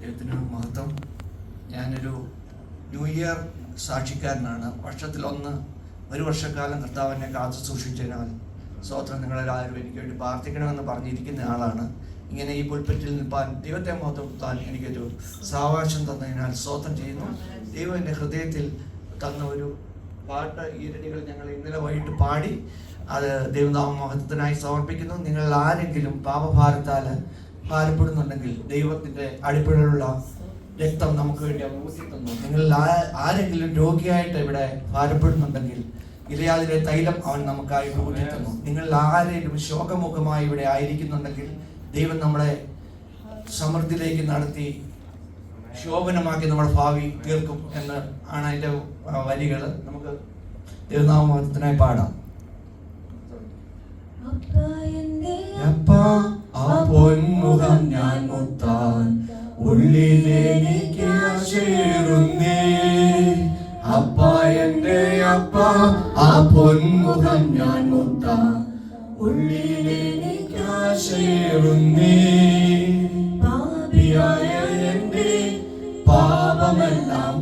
ദൈവത്തിന് മഹത്വം. ഞാനൊരു ന്യൂ ഇയർ സാക്ഷിക്കാരനാണ്. വർഷത്തിലൊന്ന് ഒരു വർഷക്കാലം കർത്താവിനെ കാത്തു സൂക്ഷിച്ചതിനാൽ സ്തോത്രം. നിങ്ങളെല്ലാവരും എനിക്ക് വേണ്ടി പ്രാർത്ഥിക്കണമെന്ന് പറഞ്ഞിരിക്കുന്ന ആളാണ്. ഇങ്ങനെ ഈ പുൽപ്പറ്റിൽ നിൽപ്പാൻ ദൈവത്തെ മഹത്വപ്പെടുത്താൻ എനിക്കൊരു സാവകാശം തന്നതിനാൽ സ്തോത്രം ചെയ്യുന്നു. ദൈവം എൻ്റെ ഹൃദയത്തിൽ തന്ന ഒരു പാട്ട് ഈരടികൾ ഞങ്ങൾ ഇന്നലെ വൈകിട്ട് പാടി അത് ദൈവനാമ മഹത്വത്തിനായി സമർപ്പിക്കുന്നു. നിങ്ങൾ ആരെങ്കിലും പാപഭാരത്താൽ ഭാരപ്പെടുന്നുണ്ടെങ്കിൽ ദൈവത്തിൻ്റെ അടിപ്പിലുള്ള രക്തം നമുക്ക് വേണ്ടി അവൻ ഊറ്റി തന്നു. നിങ്ങൾ ആരെങ്കിലും രോഗിയായിട്ട് ഇവിടെ ഭാരപ്പെടുന്നുണ്ടെങ്കിൽ ഗിലെയാദിലെ തൈലം അവൻ നമുക്കായി ഊറ്റി തന്നു. നിങ്ങൾ ആരെങ്കിലും ശോകമുഖമായി ഇവിടെ ആയിരിക്കുന്നുണ്ടെങ്കിൽ ദൈവം നമ്മളെ സമൃദ്ധിയിലേക്ക് നടത്തി ശോഭനമാക്കി നമ്മുടെ ഭാവി തീർക്കും എന്ന് ആണ് അതിൻ്റെ വരികൾ. നമുക്ക് ദൈവനാമത്തിനായി പാടാം. ആ പൊന്മുഖം ഞാൻ മുത്താൻ ഉള്ളിലെനിക്ക് ആശയേറുന്നേ. അപ്പ എൻ്റെ അപ്പ ആ പൊന്മുഖം ഞാൻ മുത്താൻ ഉള്ളിലെനിക്ക് ആശയേറുന്നേ. പാപിയായ എൻ്റെ പാപമെല്ലാം